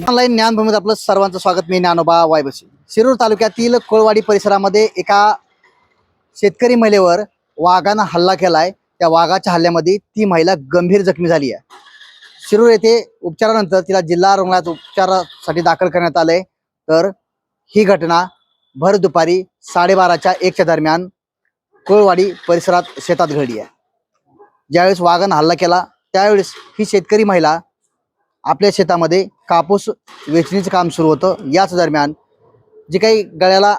Online ज्ञानभूमीत आपलं सर्वांचं स्वागत. मी ज्ञानोबा वायबसी. शिरूर तालुक्यातील कोळवाडी परिसरामध्ये एका शेतकरी महिलेवर वाघानं हल्ला केलाय. त्या वाघाच्या हल्ल्यामध्ये ती महिला गंभीर जखमी झाली आहे. शिरूर येथे उपचारानंतर तिला जिल्हा रुग्णालयात उपचारासाठी दाखल करण्यात आले. तर ही घटना भर दुपारी 12:30च्या 1च्या दरम्यान कोळवाडी परिसरात शेतात घडली आहे. ज्यावेळेस वाघानं हल्ला केला त्यावेळेस ही शेतकरी महिला आपल्या शेतामध्ये कापूस वेचणीचं काम सुरू होतं. याच दरम्यान जे काही गळ्याला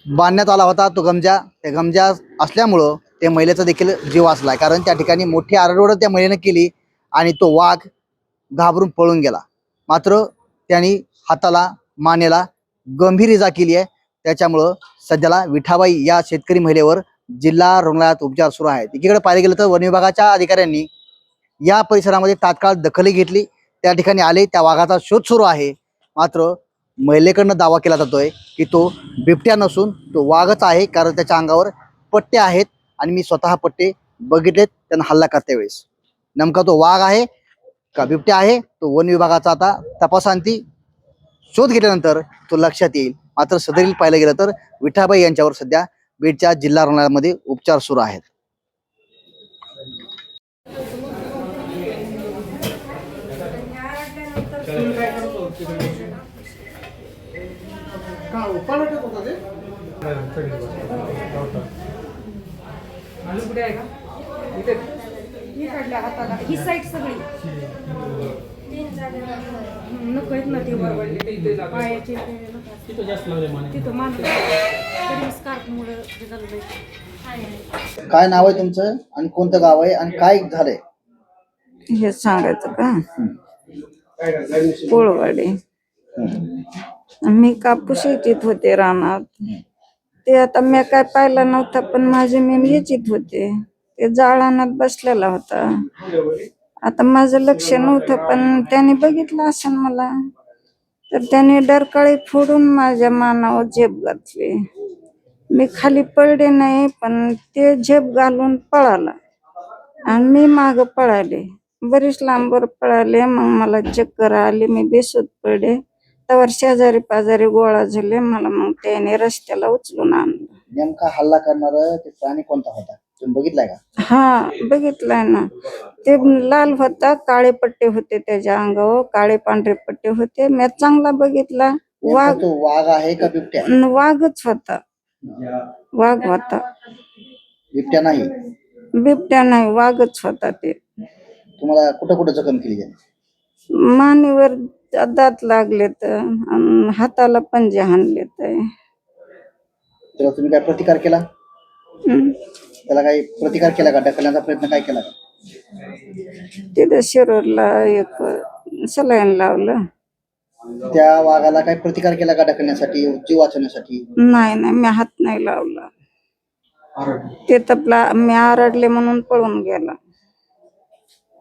बांधण्यात आला होता तो गमजा, त्या गमजा असल्यामुळं त्या महिलेचा देखील जीव वाचला. कारण त्या ठिकाणी मोठी आरडाओरड त्या महिलेने केली आणि तो वाघ घाबरून पळून गेला. मात्र त्यांनी हाताला मानेला गंभीर इजा केली आहे. त्याच्यामुळं सध्याला विठाबाई या शेतकरी महिलेवर जिल्हा रुग्णालयात उपचार सुरू आहेत. एकीकडे पाहायला गेलं तर वन विभागाच्या अधिकाऱ्यांनी या परिसरामध्ये तात्काळ दखल घेतली. त्या ठिकाणी आले, त्या वाघाचा शोध सुरू आहे. मात्र महिलेकडनं दावा केला जातोय की तो बिबट्या नसून तो वाघच आहे. कारण त्याच्या अंगावर पट्टे आहेत आणि मी स्वतः पट्टे बघितलेत त्यांना हल्ला करते वेळेस. नेमका तो वाघ आहे का बिबट्या आहे तो वन विभागाचा आता तपासांती शोध घेतल्यानंतर तो लक्षात येईल. मात्र सदरील पाहायला गेलं तर विठाबाई यांच्यावर सध्या बीडच्या जिल्हा रुग्णालयामध्ये उपचार सुरू आहेत. ही साईड सगळी नको आहेत ना ती बरोबर पायाचे तिथं काय नाव आहे तुमचं आणि कोणतं गाव आहे आणि काय झालंय हे सांगायचं का? कोळवाडी. मी कापूस येचित होते रानात. ते आता मी काय पाहिलं नव्हतं पण माझे मी येचित होते. ते जाळानात बसलेला होता. आता माझं लक्ष नव्हतं पण त्याने बघितलं असेल मला. तर त्याने डरकाळी फोडून माझ्या मानावर झेप घातली. मी खाली पडले नाही पण ते झेप घालून पळाला आणि मी माग पळाले. बरीच लांबवर पळाले. मग मला चक्कर आली, मी बेसूत पडले. त्यावर शेजारी पाजारी गोळा झाले. मला मग त्याने रस्त्याला उचलून आणलं. नेमका हल्ला करणारा ते प्राणी कोणता होता तुम्ही बघितलाय का? हा बघितलाय ना. ते लाल होता, काळे पट्टे होते त्याच्या अंगावर, काळे पांढरे पट्टे होते. मी चांगला बघितला. वाघ तो वाघ आहे का बिबट्या? वाघच होता. वाघ होता, बिबट्या नाही. बिबट्या नाही, वाघच होता. ते तुम्हाला कुठं कुठं जखम केली आहे? मानेवर दात लागले तर हाताला पंजे हाणले तर. त्याला तुम्ही काय प्रतिकार केला? त्याला काही प्रतिकार केला का? ढकलण्याचा प्रयत्न काय केला? तिथे शिरूरला एक सलाईन लावलं. त्या वाघाला काही प्रतिकार केला का ढकलण्यासाठी, जीव वाचवण्यासाठी? नाही नाही, मी हात नाही लावला. ते तपला मी आरडले म्हणून पळून गेला.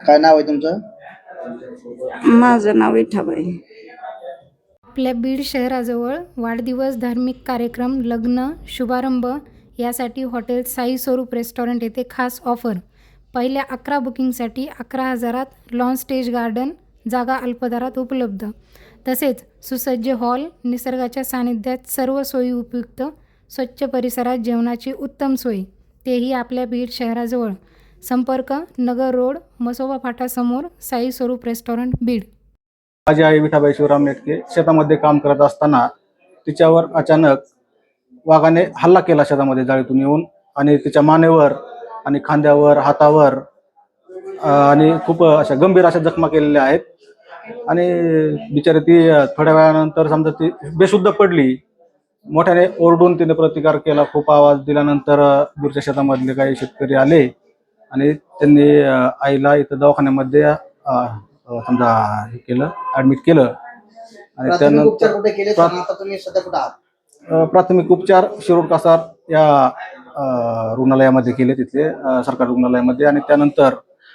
काय नाव आहे तुमचं? माझं नाव विठाबाई. आपल्या बीड शहराजवळ वाढदिवस, धार्मिक कार्यक्रम, लग्न, शुभारंभ यासाठी हॉटेल साई स्वरूप रेस्टॉरंट येथे खास ऑफर. पहिल्या 11 बुकिंगसाठी 11,000त लॉन स्टेज गार्डन, जागा अल्पदरात उपलब्ध. तसेच सुसज्ज हॉल, निसर्गाच्या सानिध्यात सर्व सोयी उपयुक्त, स्वच्छ परिसरात जेवणाची उत्तम सोय, तेही आपल्या बीड शहराजवळ. संपर्क नगर रोड, मसोबा फाटासमोर, साई स्वरूप रेस्टॉरंट, बीड. माझी आई विठाबाई शिवराम नेटके शेतामध्ये काम करत असताना तिच्यावर अचानक वाघाने हल्ला केला शेतामध्ये जाळीतून येऊन. आणि तिच्या मानेवर आणि खांद्यावर, हातावर आणि खूप अशा गंभीर अशा जखमा केलेल्या आहेत. आणि बिचारी ती थोड्या वेळानंतर समजा ती बेशुद्ध पडली. मोठ्याने ओरडून तिने प्रतिकार केला. खूप आवाज दिल्यानंतर दूरच्या शेतामधले काही शेतकरी आले आणि त्यांनी आईला इथं दवाखान्यामध्ये समजा हे केलं, ऍडमिट केलं. आणि प्राथमिक उपचार त्यानंतर कुठे केले प्रा- आणि आता तुम्ही सध्या कुठे आहात? प्राथमिक उपचार शिरूर कासार या रुग्णालयामध्ये केले, तिथले सरकारी रुग्णालयामध्ये. आणि त्यानंतर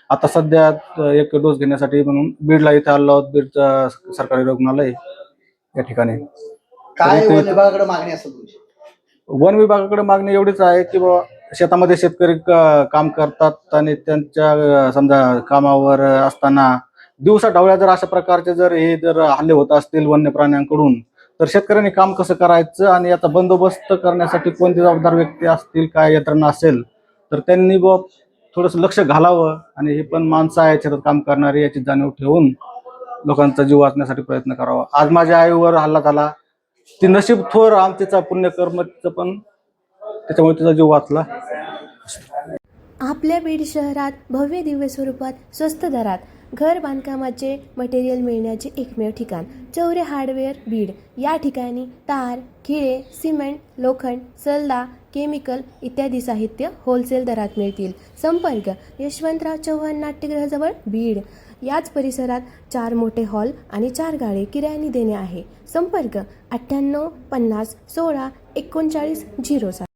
आता सध्या एक डोस घेण्यासाठी म्हणून बीडला इथे आलो आहोत. बीडचं सरकारी रुग्णालय या ठिकाणी. काय तर वन इथे- विभागाकडे मागणी असेल तुमची? वन विभागाकडे मागणी एवढीच आहे की बाबा शेतामध्ये शेतकरी काम करतात आणि त्यांच्या समजा कामावर असताना दिवसा ढवळ्या जर अशा प्रकारचे जर हल्ले होत असतील वन्य प्राण्यांकडून, तर शेतकऱ्यांनी काम कसं करायचं आणि याचा बंदोबस्त करण्यासाठी कोणते जबाबदार व्यक्ती असतील, काय यंत्रणा असेल, तर त्यांनी थोडंसं लक्ष घालावं. आणि हे पण माणसं आहेत शेतात काम करणारी, याची जाणीव ठेवून लोकांचा जीव वाचण्यासाठी प्रयत्न करावा. आज माझ्या आईवर हल्ला झाला, ती नशीब थोर आमचा पुण्यकर्म तिचं, पण त्याच्यामुळे तिचा जीव वाचला. आपल्या बीड शहरात भव्य दिव्य स्वरूपात स्वस्त दरात घर बांधकामाचे मटेरियल मिळण्याचे एकमेव ठिकाण चौरे हार्डवेअर बीड. या ठिकाणी तार, खिळे, सिमेंट, लोखंड, सल्ला, केमिकल इत्यादी साहित्य होलसेल दरात मिळतील. संपर्क यशवंतराव चव्हाण नाट्यगृहाजवळ बीड. याच परिसरात 4 मोठे हॉल आणि 4 गाळे किरायाने देणे आहे. संपर्क 98 50 16 39 07.